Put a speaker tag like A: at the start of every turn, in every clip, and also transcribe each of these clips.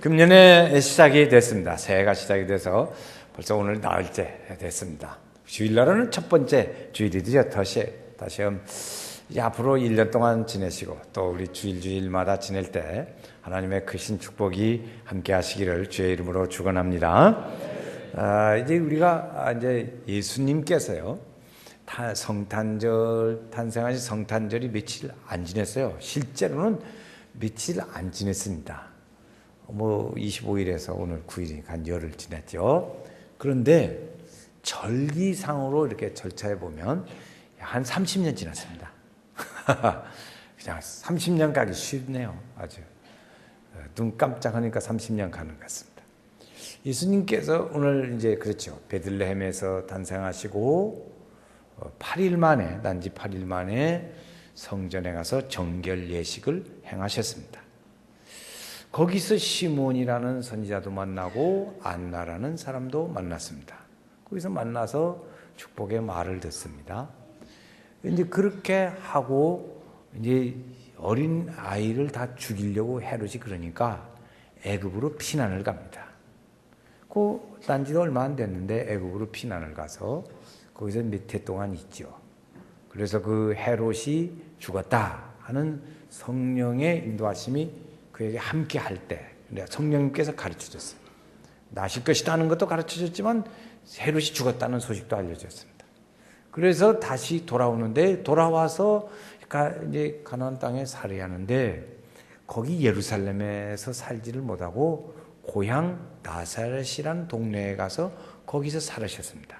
A: 금년에 시작이 됐습니다. 새해가 시작이 돼서 벌써 오늘 나흘째 됐습니다. 주일날은 첫 번째 주일이죠. 다시 이제 앞으로 1년 동안 지내시고 또 우리 주일마다 지낼 때 하나님의 크신 축복이 함께 하시기를 주의 이름으로 축원합니다. 이제 우리가 이제 예수님께서요 탄생하신 성탄절이 며칠 안 지냈어요. 실제로는 며칠 안 지냈습니다. 25일에서 오늘 9일이니까 한 열흘 지났죠. 그런데 절기상으로 이렇게 절차해 보면 한 30년 지났습니다. 그냥 30년 가기 쉽네요. 아주 눈 깜짝하니까 30년 가는 것 같습니다. 예수님께서 오늘 이제 그렇죠. 베들레헴에서 탄생하시고 8일 만에 단지 8일 만에 성전에 가서 정결 예식을 행하셨습니다. 거기서 시몬이라는 선지자도 만나고 안나라는 사람도 만났습니다. 거기서 만나서 축복의 말을 듣습니다. 이제 그렇게 하고 이제 어린 아이를 다 죽이려고 헤롯이 그러니까 애굽으로 피난을 갑니다. 그 단지도 얼마 안 됐는데 애굽으로 피난을 가서 거기서 몇 해 동안 있죠. 그래서 그 헤롯이 죽었다 하는 성령의 인도하심이 그에게 함께 할 때 성령님께서 가르쳐줬어요. 나실 것이다 하는 것도 가르쳐줬지만 헤롯이 죽었다는 소식도 알려줬습니다. 그래서 다시 돌아오는데 돌아와서 이제 가나안 땅에 살해하는데 거기 예루살렘에서 살지를 못하고 고향 나사렛이라는 동네에 가서 거기서 살으셨습니다.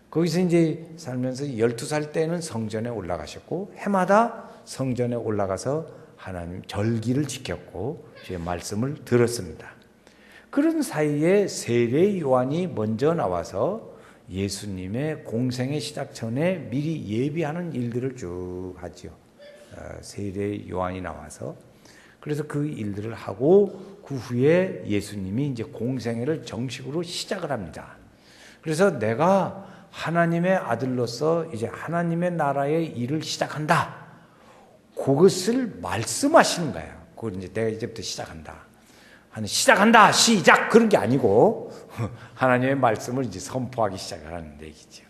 A: 거기서 이제 살면서 12살 때는 성전에 올라가셨고 해마다 성전에 올라가서 하나님 절기를 지켰고 주의 말씀을 들었습니다. 그런 사이에 세례 요한이 먼저 나와서 예수님의 공생의 시작 전에 미리 예비하는 일들을 쭉 하죠. 세례 요한이 나와서 그래서 그 일들을 하고 그 후에 예수님이 이제 공생애를 정식으로 시작을 합니다. 그래서 내가 하나님의 아들로서 이제 하나님의 나라의 일을 시작한다. 그것을 말씀하시는 거예요. 그걸 이제 내가 이제부터 시작한다. 시작! 그런 게 아니고, 하나님의 말씀을 이제 선포하기 시작하는 얘기죠.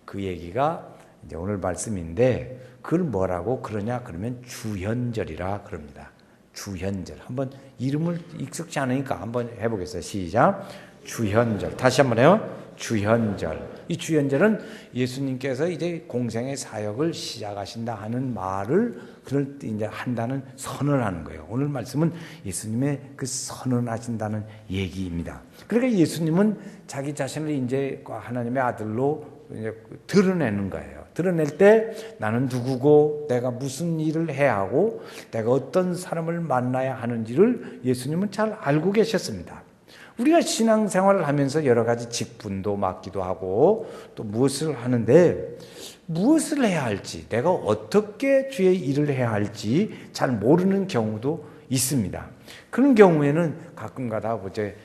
A: 그 얘기가 이제 오늘 말씀인데, 그걸 뭐라고 그러냐? 그러면 주현절이라 그럽니다. 주현절. 한번 이름을 익숙지 않으니까 한번 해보겠어요. 시작. 주현절. 다시 한번 해요. 주현절. 이 주현절은 예수님께서 이제 공생의 사역을 시작하신다 하는 말을 그럴 때 이제 한다는 선언하는 거예요. 오늘 말씀은 예수님의 그 선언하신다는 얘기입니다. 그러니까 예수님은 자기 자신을 이제 하나님의 아들로 이제 드러내는 거예요. 드러낼 때 나는 누구고 내가 무슨 일을 해야 하고 내가 어떤 사람을 만나야 하는지를 예수님은 잘 알고 계셨습니다. 우리가 신앙생활을 하면서 여러 가지 직분도 맡기도 하고 또 무엇을 하는데 무엇을 해야 할지 내가 어떻게 주의 일을 해야 할지 잘 모르는 경우도 있습니다. 그런 경우에는 가끔가다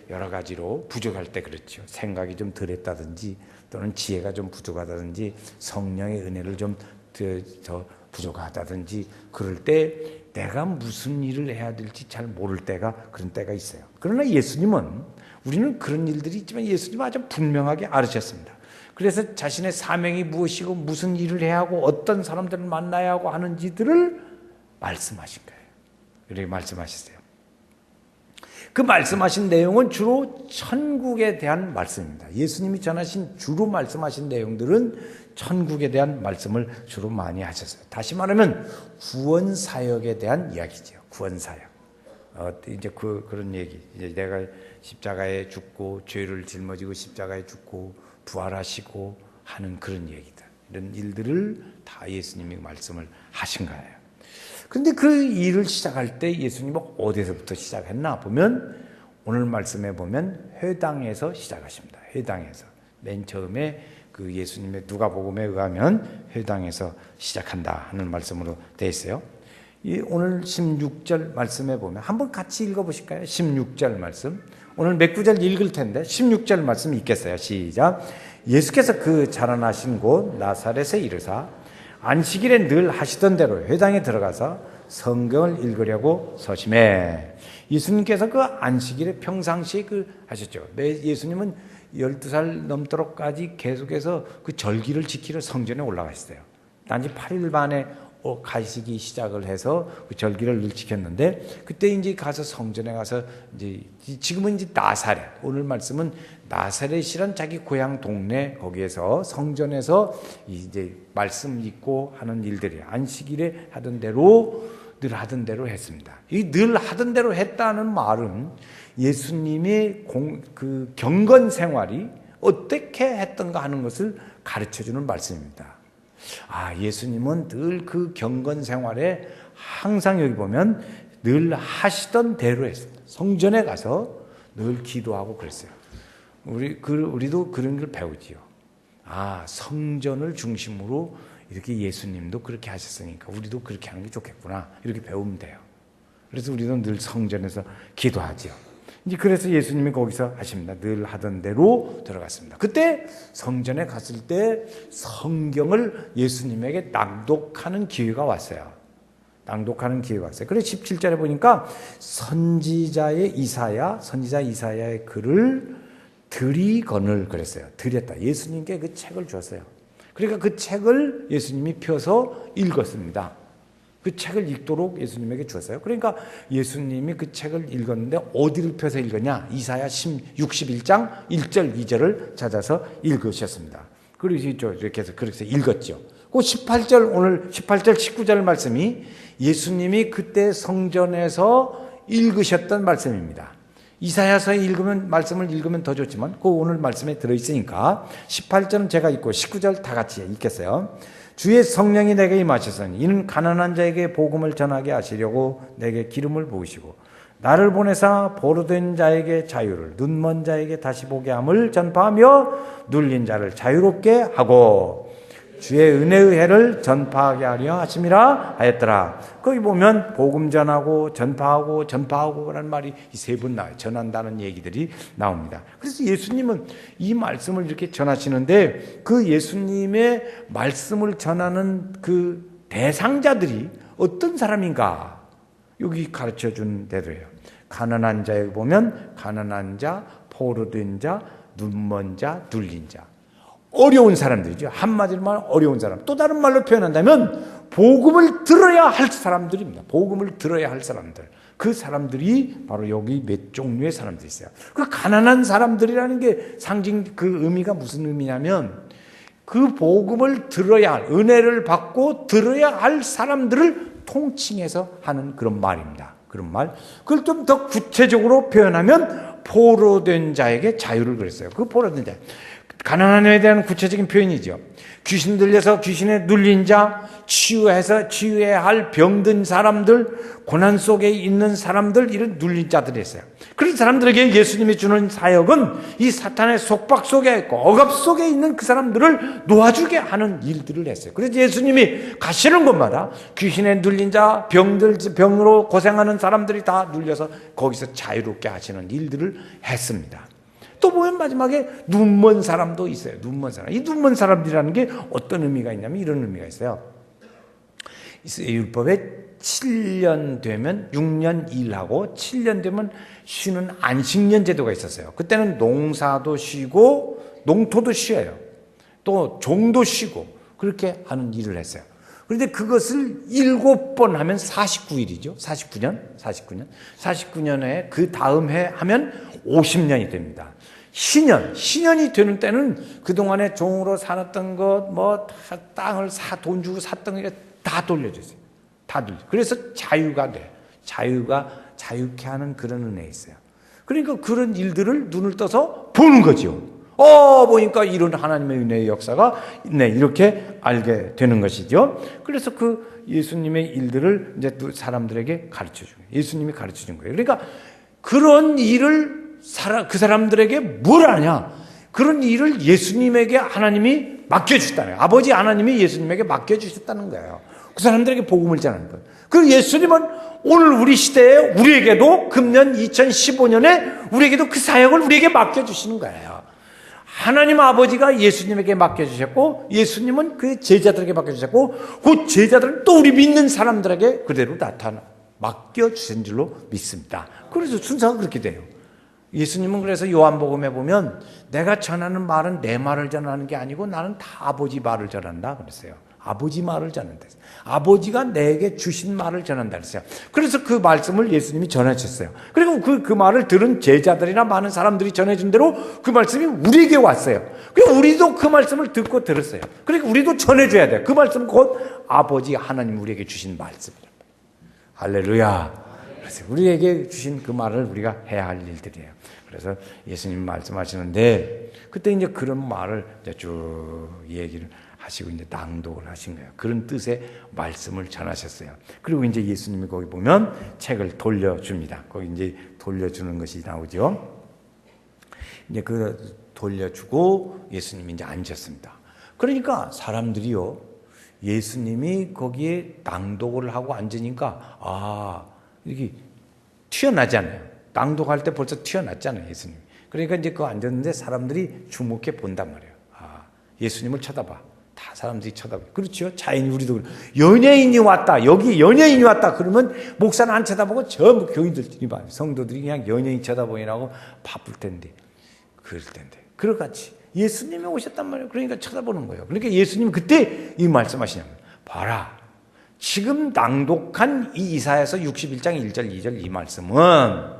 A: 여러 가지로 부족할 때 그렇죠. 생각이 좀 덜했다든지 또는 지혜가 좀 부족하다든지 성령의 은혜를 좀 더 부족하다든지 그럴 때 내가 무슨 일을 해야 될지 잘 모를 때가 그런 때가 있어요. 그러나 우리는 그런 일들이 있지만 예수님은 아주 분명하게 알으셨습니다. 그래서 자신의 사명이 무엇이고 무슨 일을 해야 하고 어떤 사람들을 만나야 하고 하는지들을 말씀하신 거예요. 이렇게 말씀하셨어요. 그 말씀하신 내용은 주로 천국에 대한 말씀입니다. 예수님이 전하신 주로 말씀하신 내용들은 천국에 대한 말씀을 주로 많이 하셨어요. 다시 말하면 구원 사역에 대한 이야기죠. 구원 사역. 이제 그런 얘기. 이제 내가 십자가에 죽고 죄를 짊어지고 십자가에 죽고 부활하시고 하는 그런 얘기들. 이런 일들을 다 예수님이 말씀을 하신 거예요. 그런데 그 일을 시작할 때 예수님은 어디서부터 시작했나 보면 오늘 말씀에 보면 회당에서 시작하십니다. 회당에서. 맨 처음에 그 예수님의 누가복음에 의하면 회당에서 시작한다 하는 말씀으로 되어 있어요. 오늘 16절 말씀에 보면 한번 같이 읽어보실까요? 16절 말씀. 오늘 몇 구절 읽을 텐데 16절 말씀 읽겠어요. 시작. 예수께서 그 자라나신 곳 나사렛에 이르사 안식일에 늘 하시던 대로 회당에 들어가서 성경을 읽으려고 서심해. 예수님께서 그 안식일에 평상시에 하셨죠. 예수님은 12살 넘도록까지 계속해서 그 절기를 지키러 성전에 올라가셨어요. 단지 8일 만에 가시기 시작을 해서 그 절기를 늘 지켰는데, 그때 이제 가서 성전에 가서 이제 지금은 이제 나사렛, 오늘 말씀은 나사렛이란 자기 고향 동네 거기에서 성전에서 이제 말씀 읽고 하는 일들이 안식일에 하던 대로 늘 하던 대로 했습니다. 이 늘 하던 대로 했다는 말은 예수님의 그 경건 생활이 어떻게 했던가 하는 것을 가르쳐 주는 말씀입니다. 예수님은 늘 그 경건 생활에 항상 여기 보면 늘 하시던 대로 했습니다. 성전에 가서 늘 기도하고 그랬어요. 우리도 그런 걸 배우지요. 성전을 중심으로 이렇게 예수님도 그렇게 하셨으니까 우리도 그렇게 하는 게 좋겠구나. 이렇게 배우면 돼요. 그래서 우리도 늘 성전에서 기도하지요. 이제 그래서 예수님이 거기서 하십니다. 늘 하던 대로 들어갔습니다. 그때 성전에 갔을 때 성경을 예수님에게 낭독하는 기회가 왔어요. 그래서 17절에 보니까 선지자 이사야의 글을 드리거늘 그랬어요. 드렸다. 예수님께 그 책을 줬어요. 그러니까 그 책을 예수님이 펴서 읽었습니다. 그 책을 읽도록 예수님에게 주었어요. 그러니까 예수님이 그 책을 읽었는데 어디를 펴서 읽었냐? 이사야 61장 1절 2절을 찾아서 읽으셨습니다. 그리고 이렇게 해서 그렇게 읽었죠. 그 18절, 오늘 18절 19절 말씀이 예수님이 그때 성전에서 읽으셨던 말씀입니다. 이사야서에 말씀을 읽으면 더 좋지만 그 오늘 말씀에 들어있으니까 18절은 제가 읽고 19절 다 같이 읽겠어요. 주의 성령이 내게 임하셨으니 이는 가난한 자에게 복음을 전하게 하시려고 내게 기름을 부으시고 나를 보내사 보로된 자에게 자유를, 눈먼 자에게 다시 보게 함을 전파하며 눌린 자를 자유롭게 하고 주의 은혜의 해를 전파하게 하려 하심이라 하였더라. 거기 보면 복음 전하고 전파하고 라는 말이 세 번 나와요. 전한다는 얘기들이 나옵니다. 그래서 예수님은 이 말씀을 이렇게 전하시는데 그 예수님의 말씀을 전하는 그 대상자들이 어떤 사람인가? 여기 가르쳐 준 대로예요. 가난한 자에 보면 가난한 자, 포로된 자, 눈먼 자, 눌린 자. 어려운 사람들이죠. 한마디로 말하면 어려운 사람. 또 다른 말로 표현한다면 복음을 들어야 할 사람들입니다. 복음을 들어야 할 사람들. 그 사람들이 바로 여기 몇 종류의 사람들이 있어요. 그 가난한 사람들이라는 게 상징 그 의미가 무슨 의미냐면 그 복음을 들어야 할, 은혜를 받고 들어야 할 사람들을 통칭해서 하는 그런 말입니다. 그런 말. 그걸 좀 더 구체적으로 표현하면 포로된 자에게 자유를 그랬어요. 그 포로된 자. 가난한 자에 대한 구체적인 표현이죠. 귀신 들려서 귀신에 눌린 자, 치유해야 할 병든 사람들, 고난 속에 있는 사람들, 이런 눌린 자들이 있어요. 그런 사람들에게 예수님이 주는 사역은 이 사탄의 속박 속에 있고 억압 속에 있는 그 사람들을 놓아주게 하는 일들을 했어요. 그래서 예수님이 가시는 곳마다 귀신에 눌린 자, 병으로 고생하는 사람들이 다 눌려서 거기서 자유롭게 하시는 일들을 했습니다. 또 보면 마지막에 눈먼 사람도 있어요. 눈먼 사람. 이 눈먼 사람들이라는 게 어떤 의미가 있냐면 이런 의미가 있어요. 율법에 7년 되면 6년 일하고 7년 되면 쉬는 안식년 제도가 있었어요. 그때는 농사도 쉬고 농토도 쉬어요. 또 종도 쉬고 그렇게 하는 일을 했어요. 그런데 그것을 7번 하면 49일이죠. 49년에 그 다음 해 하면 50년이 됩니다. 신년이 되는 때는 그동안에 종으로 살았던 것, 땅을 돈 주고 샀던 게 다 돌려줬어요. 그래서 자유가 돼. 자유케 하는 그런 은혜가 있어요. 그러니까 그런 일들을 눈을 떠서 보는 거죠. 보니까 이런 하나님의 은혜의 역사가 있네. 이렇게 알게 되는 것이죠. 그래서 그 예수님의 일들을 이제 또 사람들에게 가르쳐 준 거예요. 예수님이 가르쳐 준 거예요. 그러니까 그런 일을 그 사람들에게 뭘 하냐? 그런 일을 예수님에게 하나님이 맡겨주셨다는 거예요. 아버지 하나님이 예수님에게 맡겨주셨다는 거예요. 그 사람들에게 복음을 전하는 거예요. 그리고 예수님은 오늘 우리 시대에 우리에게도 금년 2015년에 우리에게도 그 사역을 우리에게 맡겨주시는 거예요. 하나님 아버지가 예수님에게 맡겨주셨고 예수님은 그 제자들에게 맡겨주셨고 그 제자들은 또 우리 믿는 사람들에게 그대로 나타나 맡겨주신 줄로 믿습니다. 그래서 순서가 그렇게 돼요. 예수님은 그래서 요한복음에 보면 내가 전하는 말은 내 말을 전하는 게 아니고 나는 다 아버지 말을 전한다 그랬어요. 아버지 말을 전한다. 아버지가 내게 주신 말을 전한다 그랬어요. 그래서 그 말씀을 예수님이 전하셨어요. 그리고 그 말을 들은 제자들이나 많은 사람들이 전해준 대로 그 말씀이 우리에게 왔어요. 그리고 우리도 그 말씀을 듣고 들었어요. 그러니까 우리도 전해줘야 돼요. 그 말씀은 곧 아버지 하나님 우리에게 주신 말씀이랍니다. 할렐루야. 그래서 우리에게 주신 그 말을 우리가 해야 할 일들이에요. 그래서 예수님 말씀하시는데 그때 이제 그런 말을 이제 쭉 얘기를 하시고 이제 낭독을 하신 거예요. 그런 뜻의 말씀을 전하셨어요. 그리고 이제 예수님이 거기 보면 책을 돌려줍니다. 거기 이제 돌려주는 것이 나오죠. 이제 그 돌려주고 예수님이 이제 앉았습니다. 그러니까 사람들이요, 예수님이 거기에 낭독을 하고 앉으니까 이게 튀어나잖아요. 낭독할 때 벌써 튀어났잖아요, 예수님. 그러니까 이제 그거 앉았는데 사람들이 주목해 본단 말이에요. 예수님을 쳐다봐. 다 사람들이 쳐다봐. 그렇죠? 자연히 우리도 연예인이 왔다. 여기 연예인이 왔다. 그러면 목사는 안 쳐다보고 전부 교인들이 봐요. 성도들이 그냥 연예인 쳐다보이라고 바쁠 텐데, 그럴 텐데. 그러같이 예수님이 오셨단 말이에요. 그러니까 쳐다보는 거예요. 그러니까 예수님 그때 이 말씀하시냐면, 봐라. 지금 낭독한 이 이사야서 61장 1절 2절 이 말씀은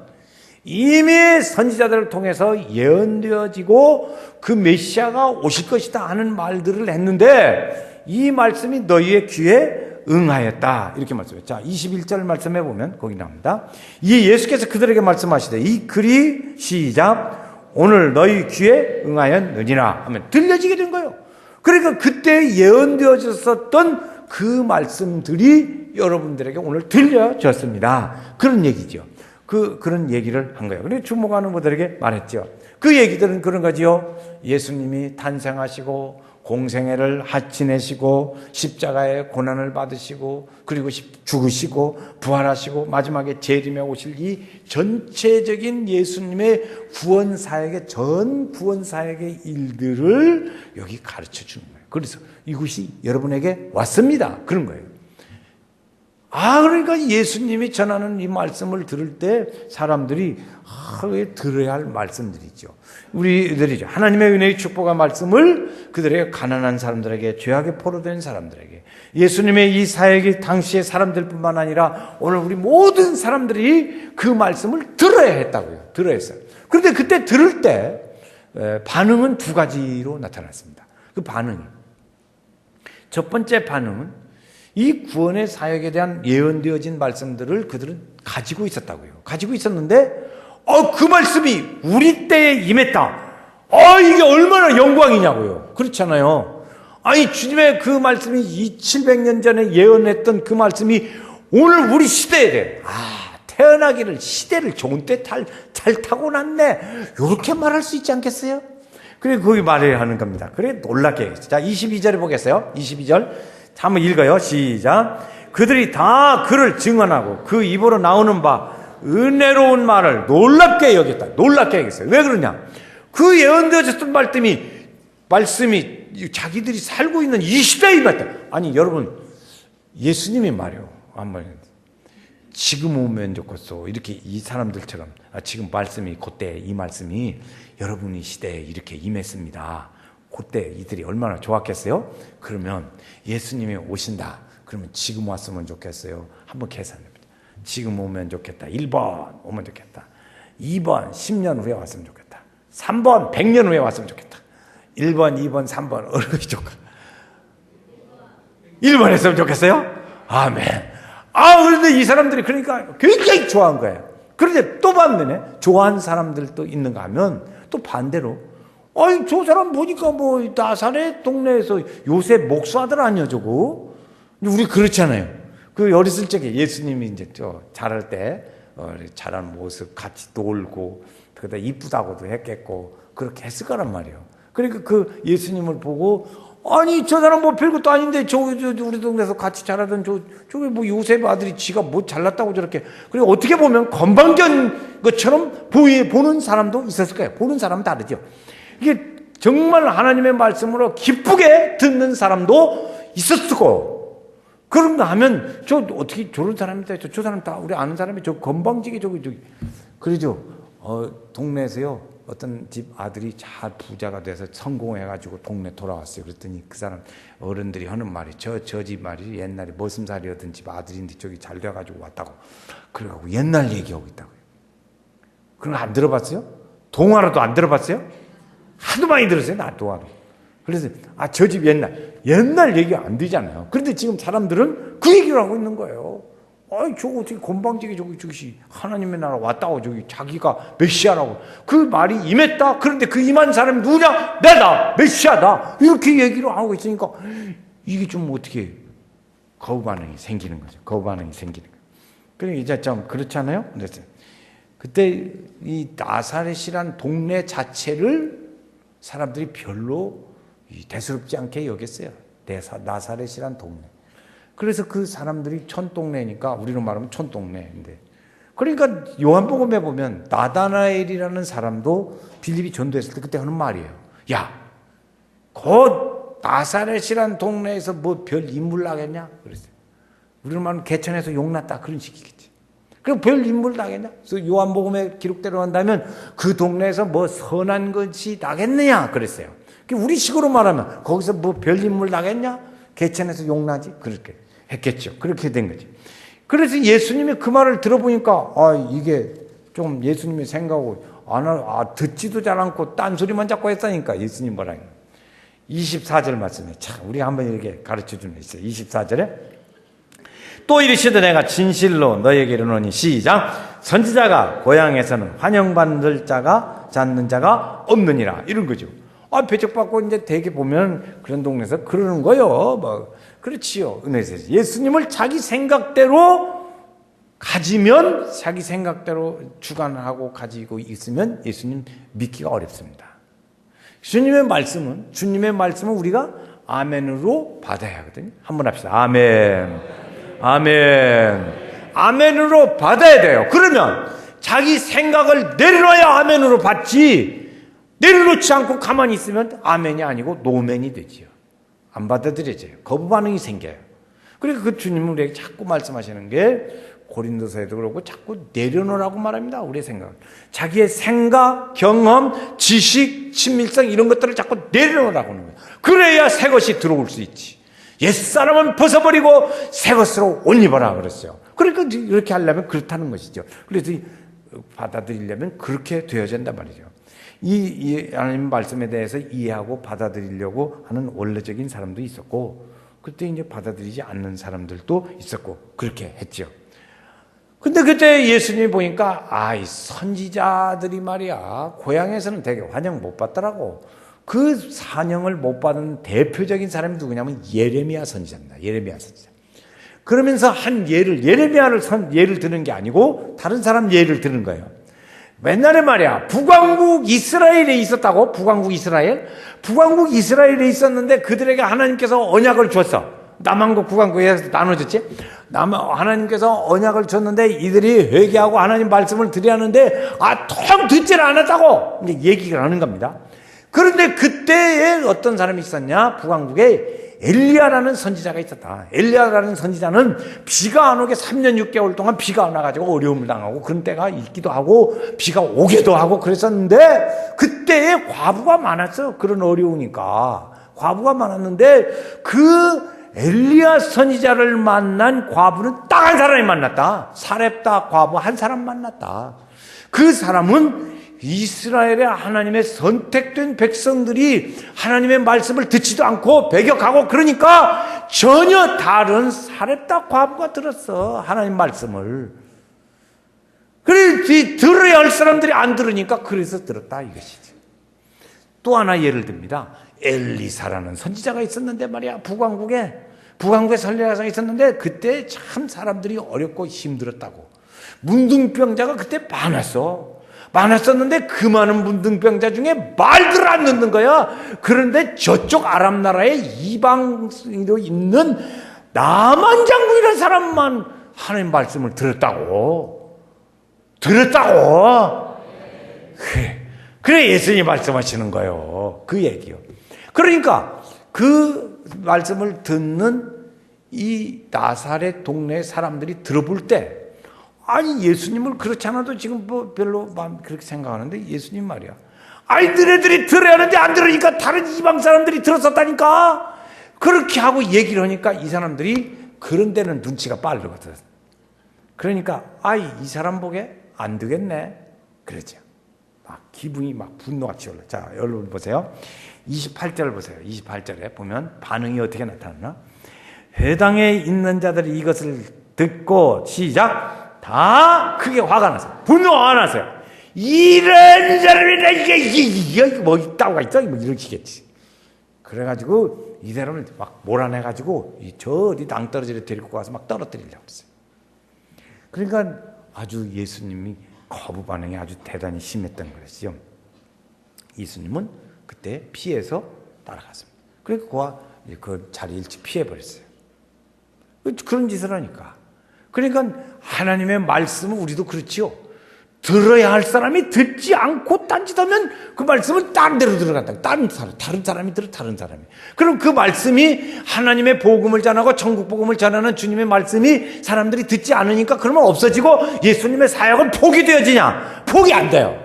A: 이미 선지자들을 통해서 예언되어지고 그 메시아가 오실 것이다 하는 말들을 했는데 이 말씀이 너희의 귀에 응하였다. 이렇게 말씀해요. 자, 21절 말씀해 보면 거기 나옵니다. 이 예수께서 그들에게 말씀하시되 이 글이 시작 오늘 너희 귀에 응하였느니라 하면 들려지게 된 거예요. 그러니까 그때 예언되어졌었던 그 말씀들이 여러분들에게 오늘 들려졌습니다. 그런 얘기죠. 그런 얘기를 한 거예요. 그래서 주목하는 분들에게 말했죠. 그 얘기들은 그런 거지요. 예수님이 탄생하시고 공생애를 지내시고 십자가의 고난을 받으시고 그리고 죽으시고 부활하시고 마지막에 재림에 오실 이 전체적인 예수님의 구원 사역의 전 구원 사역의 일들을 여기 가르쳐 주는 거예요. 그래서 이것이 여러분에게 왔습니다. 그런 거예요. 그러니까 예수님이 전하는 이 말씀을 들을 때 사람들이 왜 들어야 할 말씀들이죠. 우리들이죠. 하나님의 은혜의 축복의 말씀을 그들에게 가난한 사람들에게 죄악에 포로된 사람들에게 예수님의 이 사역이 당시의 사람들뿐만 아니라 오늘 우리 모든 사람들이 그 말씀을 들어야 했다고요. 들어야 했어요. 그런데 그때 들을 때 반응은 두 가지로 나타났습니다. 그 반응이 첫 번째 반응은 이 구원의 사역에 대한 예언되어진 말씀들을 그들은 가지고 있었다고요. 가지고 있었는데 그 말씀이 우리 때에 임했다. 이게 얼마나 영광이냐고요. 그렇잖아요. 주님의 그 말씀이 700년 전에 예언했던 그 말씀이 오늘 우리 시대에 대해 태어나기를 시대를 좋은 때 잘 타고났네. 이렇게 말할 수 있지 않겠어요? 그래 거기 말해야 하는 겁니다. 그래 놀랍게 하겠어요. 자 22절에 보겠어요. 22절 한번 읽어요. 시작. 그들이 다 그를 증언하고 그 입으로 나오는 바 은혜로운 말을 놀랍게 여겼다. 놀랍게 여겼어요. 왜 그러냐? 그 예언되어졌던 말씀이 자기들이 살고 있는 이 시대에 임했다. 아니 여러분 예수님이 말이요. 한번 지금 오면 좋겠어. 이렇게 이 사람들처럼 지금 말씀이 그때 이 말씀이 여러분의 시대에 이렇게 임했습니다. 그때 이들이 얼마나 좋았겠어요? 그러면 예수님이 오신다. 그러면 지금 왔으면 좋겠어요. 한번 계산해봅니다. 지금 오면 좋겠다. 1번 오면 좋겠다. 2번 10년 후에 왔으면 좋겠다. 3번 100년 후에 왔으면 좋겠다. 1번, 2번, 3번 어느 것이 좋을까? 1번 했으면 좋겠어요? 아멘. 그런데 이 사람들이 그러니까 굉장히 좋아한 거예요. 그런데 또 반면에 좋아하는 사람들도 있는가 하면 또 반대로 저 사람 보니까 나사렛 동네에서 요셉 목수아들 아니야 저거. 우리 그렇잖아요. 그 어렸을 적에 예수님이 이제 자랄 때 자란 모습 같이 놀고 그러다 이쁘다고도 했겠고 그렇게 했을 거란 말이에요. 그러니까 그 예수님을 보고 저 사람 별것도 아닌데 우리 동네에서 같이 자라던 저게 요셉 아들이 지가 잘났다고 저렇게. 그리고 어떻게 보면 건방진 것처럼 보는 사람도 있었을 거예요. 보는 사람은 다르죠. 이게 정말 하나님의 말씀으로 기쁘게 듣는 사람도 있었고 그런가 하면 저 어떻게 저런 사람이다. 저 사람 다 우리 아는 사람이 저 건방지게 저기. 그러죠. 동네에서요. 어떤 집 아들이 잘 부자가 돼서 성공해가지고 동네 돌아왔어요. 그랬더니 그 사람 어른들이 하는 말이 저 집 말이 옛날에 머슴살이었던 집 아들인데 저기 잘 돼가지고 왔다고. 그래가지고 옛날 얘기하고 있다고요. 그런 거 안 들어봤어요? 동화로도 안 들어봤어요? 하도 많이 들었어요. 나 동화로. 그래서 저 집 옛날 얘기 안 되잖아요. 그런데 지금 사람들은 그 얘기를 하고 있는 거예요. 저거 어떻게 건방지게 저기 하나님의 나라 왔다고 저기 자기가 메시아라고 그 말이 임했다. 그런데 그 임한 사람이 누구냐? 내다 메시아다. 이렇게 얘기를 하고 있으니까 이게 좀 어떻게 거부 반응이 생기는 거죠. 거부 반응이 생기는 거예요. 그러니까 이제 좀 그렇잖아요. 그래서 그때 이 나사렛이란 동네 자체를 사람들이 별로 대수롭지 않게 여겼어요. 나사렛이란 동네. 그래서 그 사람들이 촌동네니까 우리로 말하면 촌동네인데 그러니까 요한복음에 보면 나다나엘이라는 사람도 빌립이 전도했을 때 그때 하는 말이에요. 야, 곧 나사렛이란 동네에서 뭐 별 인물 나겠냐? 그랬어요. 우리로 말하면 개천에서 용났다 그런 식이겠지. 그럼 별 인물 나겠냐? 그래서 요한복음에 기록대로 한다면 그 동네에서 뭐 선한 것이 나겠느냐? 그랬어요. 우리 식으로 말하면 거기서 뭐 별 인물 나겠냐? 개천에서 용나지? 그렇게 했겠죠. 그렇게 된 거죠. 그래서 예수님이 그 말을 들어보니까 이게 좀 예수님의 생각하고 듣지도 잘 않고 딴소리만 자꾸 했다니까. 예수님 뭐라 해요? 24절 말씀에 참 우리 한번 이렇게 가르쳐주는 게 있어요. 24절에 또 이르시되 내가 진실로 너희에게 이르노니 시작 선지자가 고향에서는 환영받는 자가 없느니라 이런 거죠. 배척받고 이제 대개 보면 그런 동네에서 그러는 거요. 그렇지요. 은혜에서 예수님을 자기 생각대로 가지면 자기 생각대로 주관하고 가지고 있으면 예수님 믿기가 어렵습니다. 주님의 말씀은 우리가 아멘으로 받아야 하거든요. 한번 합시다. 아멘. 아멘. 아멘으로 받아야 돼요. 그러면 자기 생각을 내려놔야 아멘으로 받지 내려놓지 않고 가만히 있으면 아멘이 아니고 노멘이 되지요. 안 받아들여져요. 거부 반응이 생겨요. 그러니까 그 주님은 우리에게 자꾸 말씀하시는 게 고린도서에도 그렇고 자꾸 내려놓으라고 말합니다. 우리의 생각. 자기의 생각, 경험, 지식, 친밀성 이런 것들을 자꾸 내려놓으라고 하는 거예요. 그래야 새 것이 들어올 수 있지. 옛사람은 벗어버리고 새 것으로 옷 입어라 그랬어요. 그러니까 이렇게 하려면 그렇다는 것이죠. 그래서 받아들이려면 그렇게 되어야 된단 말이죠. 이 하나님 말씀에 대해서 이해하고 받아들이려고 하는 원래적인 사람도 있었고 그때 이제 받아들이지 않는 사람들도 있었고 그렇게 했죠. 근데 그때 예수님이 보니까 이 선지자들이 말이야 고향에서는 되게 환영 못 받더라고. 그 환영을 못 받은 대표적인 사람이 누구냐면 예레미야 선지자입니다. 예레미야 선지자. 그러면서 한 예레미야를 예를 드는 게 아니고 다른 사람 예를 드는 거예요. 옛날에 말이야 북왕국 이스라엘에 있었다고. 북왕국 이스라엘에 있었는데 그들에게 하나님께서 언약을 줬어. 남왕국 북왕국에 나눠졌지. 하나님께서 언약을 줬는데 이들이 회개하고 하나님 말씀을 드려야 하는데 통 듣지를 않았다고 이제 얘기를 하는 겁니다. 그런데 그때에 어떤 사람이 있었냐. 북왕국에 엘리야라는 선지자가 있었다. 엘리야라는 선지자는 비가 안 오게 3년 6개월 동안 비가 안 와가지고 어려움을 당하고 그런 때가 있기도 하고 비가 오기도 하고 그랬었는데 그때에 과부가 많았어. 그런 어려우니까 과부가 많았는데 그 엘리야 선지자를 만난 과부는 딱 한 사람이 만났다. 사렙다 과부 한 사람 만났다. 그 사람은 이스라엘의 하나님의 선택된 백성들이 하나님의 말씀을 듣지도 않고 배격하고 그러니까 전혀 다른 사렙다 과부가 들었어. 하나님 말씀을. 그래 들어야 할 사람들이 안 들으니까 그래서 들었다 이것이지. 또 하나 예를 듭니다. 엘리사라는 선지자가 있었는데 말이야. 북왕국에 선지자가 있었는데 그때 참 사람들이 어렵고 힘들었다고. 문둥병자가 그때 많았었는데 그 많은 문둥병자 중에 말들을 안 듣는 거야. 그런데 저쪽 아람 나라의 이방으로 있는 나만 장군이라는 사람만 하나님 말씀을 들었다고. 그래 예수님이 말씀하시는 거예요. 그 얘기요. 그러니까 그 말씀을 듣는 이 나사렛 동네 사람들이 들어볼 때, 아니 예수님을 그렇지 않아도 지금 뭐 별로 그렇게 생각하는데, 예수님 말이야, 아니 너네들이 들어야 하는데 안 들으니까 다른 이방 사람들이 들었었다니까. 그렇게 하고 얘기를 하니까 이 사람들이 그런 데는 눈치가 빠르거든. 그러니까 이 사람 보게 안 되겠네 그러죠. 막 기분이 막 분노가 치올라. 자, 여러분 보세요. 28절 보세요. 28절에 보면 반응이 어떻게 나타나나? 회당에 있는 자들이 이것을 듣고 시작, 다 크게 화가 났어요. 분노가 났어요. 이런 사람이라 이게 뭐 있다고 있어? 뭐 이러시겠지. 그래가지고 이 사람을 막 몰아내가지고 저 어디 낭떠러지를 데리고 가서 막 떨어뜨리려고 했어요. 그러니까 아주 예수님이 거부 반응이 아주 대단히 심했던 것이죠. 예수님은 그때 피해서 따라갔습니다. 그러니까 그 자리 일찍 피해버렸어요. 그런 짓을 하니까. 그러니까 하나님의 말씀은 우리도 그렇지요. 들어야 할 사람이 듣지 않고 딴짓하면 그 말씀은 다른 데로 들어간다. 다른 사람이 들어, 다른 사람이. 그럼 그 말씀이 하나님의 복음을 전하고 천국 복음을 전하는 주님의 말씀이 사람들이 듣지 않으니까 그러면 없어지고 예수님의 사역은 포기되어지냐? 포기 안 돼요.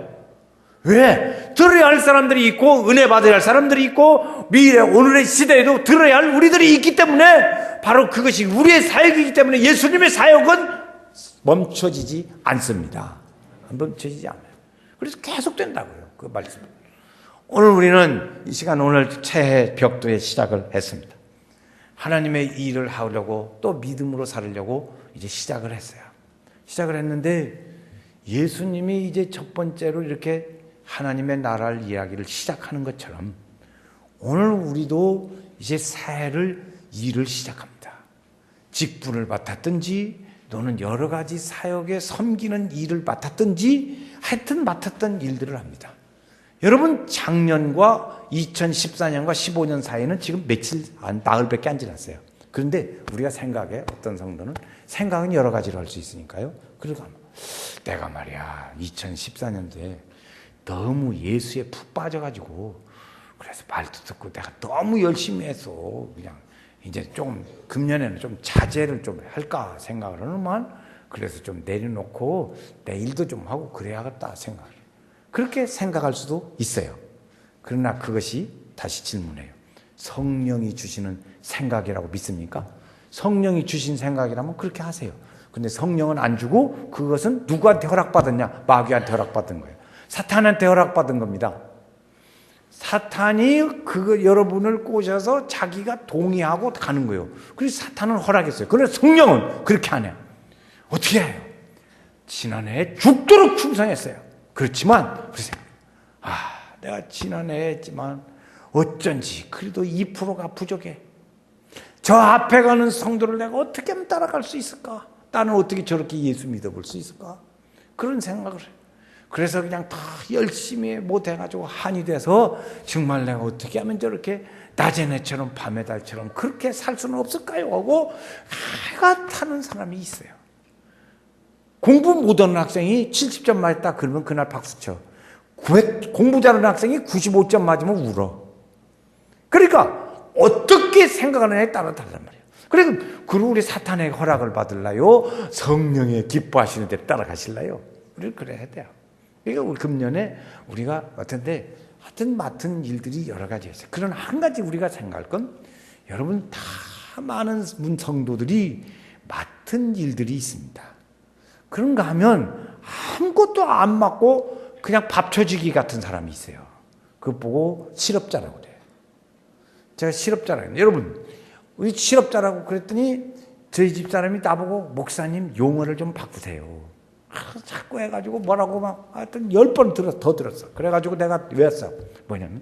A: 왜? 들어야 할 사람들이 있고 은혜 받아야 할 사람들이 있고 미래 오늘의 시대에도 들어야 할 우리들이 있기 때문에 바로 그것이 우리의 사역이기 때문에 예수님의 사역은 멈춰지지 않습니다. 멈춰지지 않아요. 그래서 계속 된다고요. 그 말씀. 오늘 우리는 이 시간 오늘 새해 벽도의 시작을 했습니다. 하나님의 일을 하려고 또 믿음으로 살려고 이제 시작을 했어요. 시작을 했는데 예수님이 이제 첫 번째로 이렇게 하나님의 나라를 이야기를 시작하는 것처럼 오늘 우리도 이제 새해를 일을 시작합니다. 직분을 맡았든지 또는 여러 가지 사역에 섬기는 일을 맡았든지 하여튼 맡았던 일들을 합니다. 여러분 작년과 2014년과 15년 사이는 지금 며칠 나흘밖에 안 지났어요. 그런데 우리가 생각에 어떤 성도는 생각은 여러 가지로 할 수 있으니까요. 그러니까 내가 말이야 2014년도에 너무 예수에 푹 빠져가지고 그래서 말도 듣고 내가 너무 열심히 해서 그냥 이제 좀 금년에는 좀 자제를 좀 할까 생각을 하는만 그래서 좀 내려놓고 내 일도 좀 하고 그래야겠다 생각을 해요. 그렇게 생각할 수도 있어요. 그러나 그것이 다시 질문해요. 성령이 주시는 생각이라고 믿습니까? 성령이 주신 생각이라면 그렇게 하세요. 근데 성령은 안 주고 그것은 누구한테 허락받았냐? 마귀한테 허락받은 거예요. 사탄한테 허락받은 겁니다. 사탄이 여러분을 꼬셔서 자기가 동의하고 가는 거예요. 그래서 사탄은 허락했어요. 그런데 성령은 그렇게 안 해요. 어떻게 해요? 지난해에 죽도록 충성했어요. 그렇지만 그러세요. 내가 지난해에 했지만 어쩐지 그래도 2%가 부족해. 저 앞에 가는 성도를 내가 어떻게 하면 따라갈 수 있을까? 나는 어떻게 저렇게 예수 믿어볼 수 있을까? 그런 생각을 해요. 그래서 그냥 다 열심히 못해가지고 한이 돼서 정말 내가 어떻게 하면 저렇게 낮의 해처럼 밤의 달처럼 그렇게 살 수는 없을까요? 하고 해가 타는 사람이 있어요. 공부 못하는 학생이 70점 맞았다 그러면 그날 박수쳐. 공부 잘하는 학생이 95점 맞으면 울어. 그러니까 어떻게 생각하느냐에 따라 다르단 말이에요. 그리고 우리 사탄의 허락을 받을라요? 성령의 기뻐하시는 데 따라가실라요? 우리는 그래야 돼요. 그러니까 우리 금년에 우리가 하여튼 맡은 일들이 여러 가지 있어요. 그러나 한 가지 우리가 생각할 건 여러분 다 많은 성도들이 맡은 일들이 있습니다. 그런가 하면 아무것도 안 맡고 그냥 밥 쳐주기 같은 사람이 있어요. 그거 보고 실업자라고 그래요. 제가 실업자라고 해요. 여러분 우리 실업자라고 그랬더니 저희 집사람이 나보고 목사님 용어를 좀 바꾸세요. 자꾸 해가지고 뭐라고 막 하여튼 10번 더 들었어. 그래가지고 내가 외웠어. 뭐냐면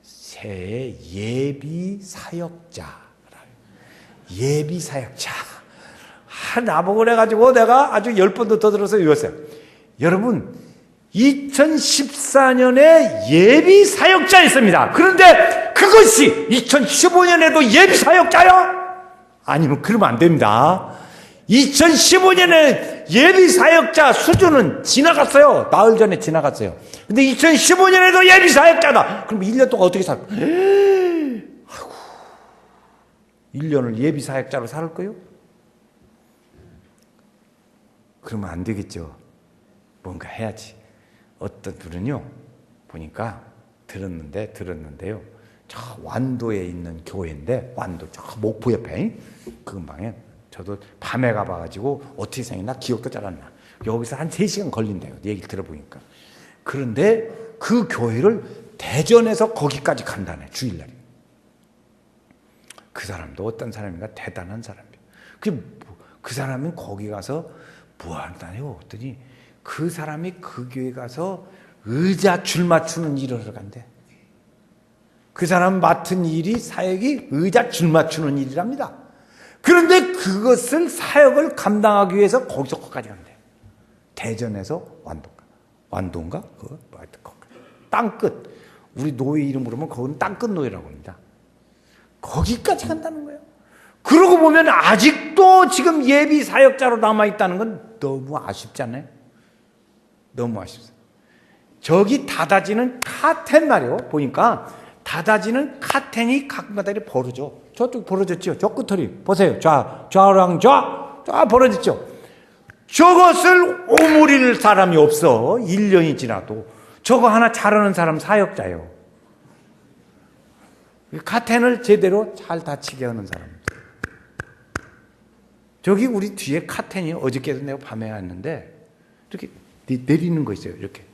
A: 새해 예비 사역자. 예비 사역자. 나보고 그래가지고 내가 아주 10번도 더 들어서 외웠어요. 여러분 2014년에 예비 사역자 있습니다. 그런데 그것이 2015년에도 예비 사역자야? 아니면 그러면 안 됩니다. 2015년에 예비 사역자 수준은 지나갔어요. 나흘 전에 지나갔어요. 근데 2015년에도 예비 사역자다. 그럼 1년 동안 어떻게 살까? 아이고. 1년을 예비 사역자로 살 거요? 그러면 안 되겠죠. 뭔가 해야지. 어떤 분은요, 보니까 들었는데요. 저 완도에 있는 교회인데, 완도 저 목포 옆에 그 근방에 저도 밤에 가봐가지고 어떻게 생겼나 기억도 잘 안 나. 여기서 한 3시간 걸린대요. 얘기를 들어보니까. 그런데 그 교회를 대전에서 거기까지 간다네, 주일날에. 그 사람도 어떤 사람인가 대단한 사람이에요. 그 사람은 거기 가서 뭐 한다요? 했더니 그 사람이 그 교회 가서 의자 줄 맞추는 일을 하러 간대. 그 사람 맡은 일이 사역이 의자 줄 맞추는 일이랍니다. 그런데 그것을 사역을 감당하기 위해서 거기서 거기까지 간대. 대전에서 완도인가? 그거 땅끝. 우리 노예 이름 부르면 거기는 땅끝 노예라고 합니다. 거기까지 간다는 거예요. 그러고 보면 아직도 지금 예비 사역자로 남아있다는 건 너무 아쉽잖아요. 너무 아쉽어요. 저기 닫아지는 카텐 말이요. 보니까 닫아지는 카텐이 가끔가다 이렇게 벌어져. 저쪽 벌어졌죠. 저 끝털이. 보세요. 좌랑 좌 벌어졌죠. 저것을 오므릴 사람이 없어. 1년이 지나도. 저거 하나 잘하는 사람 사역자예요. 카텐을 제대로 잘 닫히게 하는 사람. 저기 우리 뒤에 카텐이 어저께도 내가 밤에 왔는데 이렇게 내리는 거 있어요. 이렇게.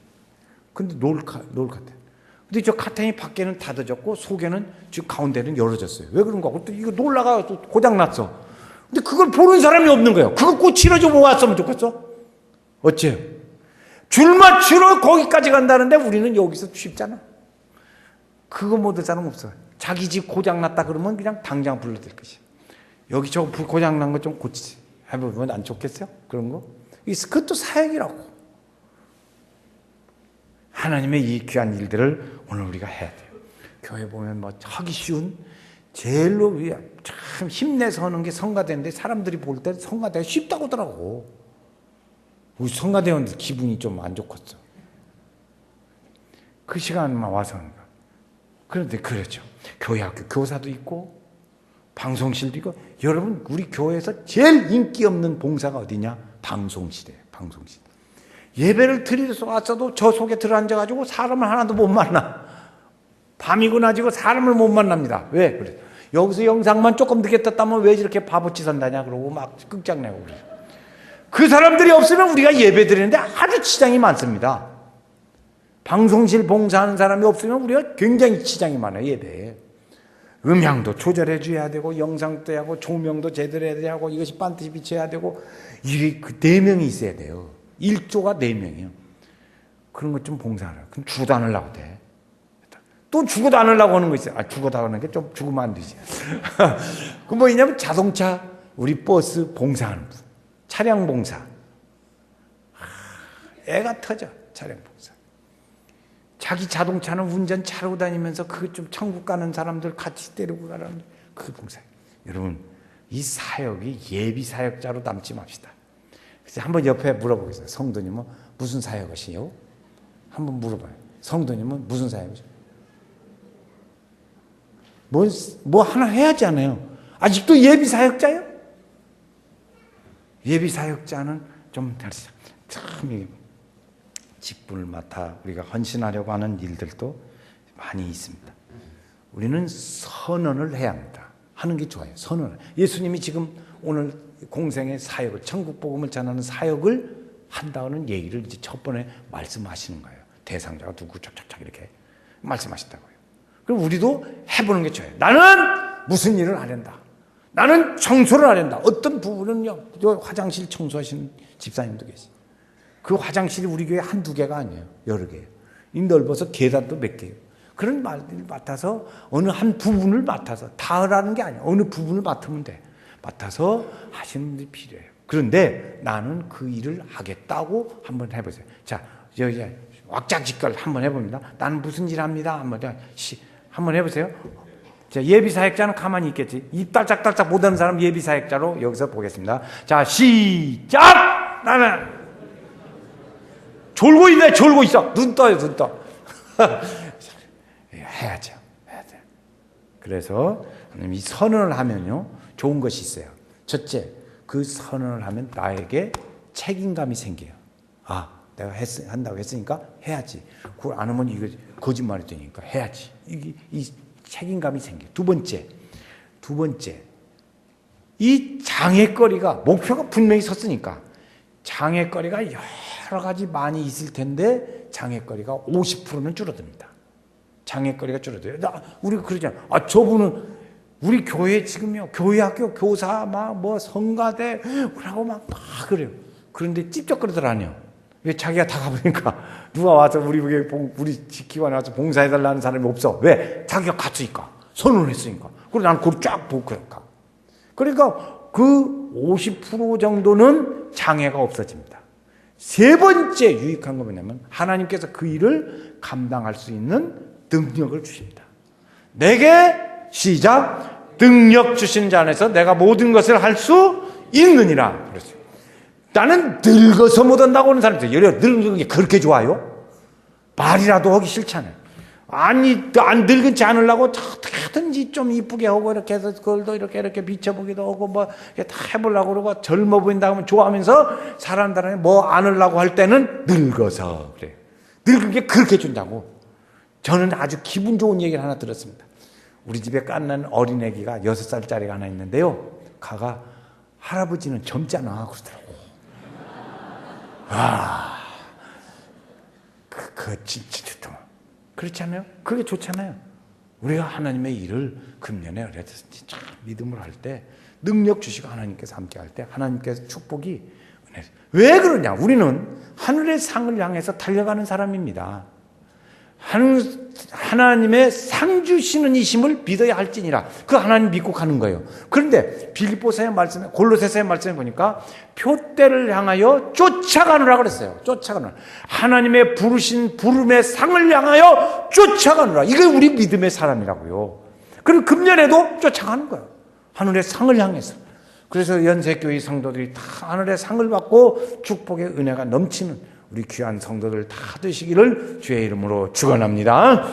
A: 근데 노을 카텐. 근데 저 카텐이 밖에는 닫아졌고 속에는 지금 가운데는 열어졌어요. 왜 그런가? 또 이거 놀라가 고장 났어. 근데 그걸 보는 사람이 없는 거예요. 그거 꼭 치러주고 왔으면 좋겠어. 어째요? 줄 맞추러 거기까지 간다는데 우리는 여기서 쉽잖아. 그거 못할 사람 없어요. 자기 집 고장 났다 그러면 그냥 당장 불러댈 것이야. 여기 저 고장 난 거 좀 고치지. 해보면 안 좋겠어요? 그런 거? 그것도 사역이라고. 하나님의 이 귀한 일들을 오늘 우리가 해야 돼요. 교회 보면 뭐 하기 쉬운 제일로 우리 참 힘내서 하는 게 성가대인데 사람들이 볼 때 성가대가 쉽다고 하더라고. 우리 성가대원들 기분이 좀 안 좋겠어. 그 시간만 와서 하는 거. 그런데 그렇죠. 교회 학교 교사도 있고 방송실도 있고. 여러분 우리 교회에서 제일 인기 없는 봉사가 어디냐? 방송실이에요. 방송실. 예배를 드리러 왔어도 저 속에 들어앉아가지고 사람을 하나도 못 만나. 밤이고 낮이고 사람을 못 만납니다. 왜? 그래. 여기서 영상만 조금 늦게 떴다면 왜 이렇게 바보짓 한다냐 그러고 막 끝장내고 그래요. 그 사람들이 없으면 우리가 예배 드리는데 아주 지장이 많습니다. 방송실 봉사하는 사람이 없으면 우리가 굉장히 지장이 많아요. 예배에. 음향도 조절해 줘야 되고 영상도 해야 하고 조명도 제대로 해야 하고 이것이 반드시 비춰야 되고 이게 그 4명이 있어야 돼요. 1조가 4명이요. 그런 것 좀 봉사하라. 그럼 죽어도 안 하려고 돼. 또 죽어도 안 하려고 하는 거 있어요. 죽어도 하는 게 좀 죽으면 안 되지. 그 뭐냐면 자동차, 우리 버스 봉사하는 분. 차량 봉사. 애가 터져. 차량 봉사. 자기 자동차는 운전 잘하고 다니면서 그거 좀 천국 가는 사람들 같이 데리고 가라는 그 봉사. 여러분, 이 사역이 예비 사역자로 남지 맙시다. 그래서 한번 옆에 물어보겠어요. 성도님은 무슨 사역하시요? 한번 물어봐요. 성도님은 무슨 사역이죠? 뭐 하나 해야지 않아요. 아직도 예비 사역자예요? 예비 사역자는 좀 참 직분을 맡아 우리가 헌신하려고 하는 일들도 많이 있습니다. 우리는 선언을 해야 합니다. 하는 게 좋아요. 선언을. 예수님이 지금 오늘 공생의 사역을, 천국 복음을 전하는 사역을 한다는 얘기를 이제 첫 번에 말씀하시는 거예요. 대상자가 누구 쫙쫙쫙 이렇게 말씀하셨다고요. 그럼 우리도 해보는 게 좋아요. 나는 무슨 일을 안 한다. 나는 청소를 안 한다. 어떤 부분은요, 화장실 청소하시는 집사님도 계세요. 그 화장실이 우리 교회 한두 개가 아니에요. 여러 개예요. 이 넓어서 계단도 몇 개예요. 그런 말들을 맡아서 어느 한 부분을 맡아서 다 하라는 게 아니에요. 어느 부분을 맡으면 돼. 맡아서 하시는 분들이 필요해요. 그런데 나는 그 일을 하겠다고 한번 해보세요. 자, 여기 왁자지껄 한번 해봅니다. 나는 무슨 일 합니다. 한번 해보세요. 자, 예비 사역자는 가만히 있겠지. 입 딸짝딸짝 못하는 사람 예비 사역자로 여기서 보겠습니다. 자, 시작! 나는 졸고 있네, 졸고 있어. 눈 떠요, 눈 떠. 해야죠. 해야 돼. 그래서 이 선언을 하면요 좋은 것이 있어요. 첫째, 그 선언을 하면 나에게 책임감이 생겨요. 아, 내가 한다고 했으니까 해야지. 그걸 안 하면 이거 거짓말이 되니까 해야지. 이 책임감이 생겨요. 두 번째, 이 장애거리가 목표가 분명히 섰으니까 장애거리가 여러 가지 많이 있을 텐데 장애거리가 50%는 줄어듭니다. 장애거리가 줄어들어요. 우리가 그러잖아. 아, 저분은 우리 교회 지금요, 교회 학교 교사 막 뭐 성가대 라고 막 그래요. 그런데 찝쩍거리더라니요. 왜? 자기가 다 가보니까 누가 와서 우리 지키관에 와서 봉사해달라는 사람이 없어. 왜? 자기가 갔으니까. 선언을 했으니까. 그리고 나는 그걸 쫙 보고 그럴까. 그러니까 그 50% 정도는 장애가 없어집니다. 세 번째 유익한 건 뭐냐면 하나님께서 그 일을 감당할 수 있는 능력을 주십니다. 내게 시작 능력 주신 자 안에서 내가 모든 것을 할 수 있느니라 그랬어요. 나는 늙어서 못한다고 하는 사람들, 여러 늙은 게 그렇게 좋아요? 말이라도 하기 싫잖아요. 아니, 안 늙은 지 않으려고 어떻게든지 좀 이쁘게 하고 이렇게 해서 그걸도 이렇게 비춰보기도 하고 뭐 다 해보려고 그러고 젊어 보인다 하면 좋아하면서 사람들은 뭐 안 하려고 할 때는 늙어서 그래요. 늙은 게 그렇게 준다고. 저는 아주 기분 좋은 얘기를 하나 들었습니다. 우리 집에 깐난 어린애기가 6살짜리가 하나 있는데요. 가가 할아버지는 젊잖아 그러더라고. 아, 진짜 좋다. 그렇지 않아요? 그게 좋잖아요. 우리가 하나님의 일을 금년에 어려든지 참 믿음으로 할 때 능력 주시고 하나님께서 함께 할 때 하나님께서 축복이 은혜. 왜 그러냐? 우리는 하늘의 상을 향해서 달려가는 사람입니다. 하나님의 상 주시는 이심을 믿어야 할지니라. 그 하나님 믿고 가는 거예요. 그런데 빌립보서의 말씀에, 골로새서의 말씀에 보니까 표대를 향하여 쫓아가느라 그랬어요. 쫓아가느라. 하나님의 부르신 부름의 상을 향하여 쫓아가느라. 이게 우리 믿음의 사람이라고요. 그리고 금년에도 쫓아가는 거예요. 하늘의 상을 향해서. 그래서 연세교회 성도들이 다 하늘의 상을 받고 축복의 은혜가 넘치는 우리 귀한 성도들 다 되시기를 주의 이름으로 축원합니다.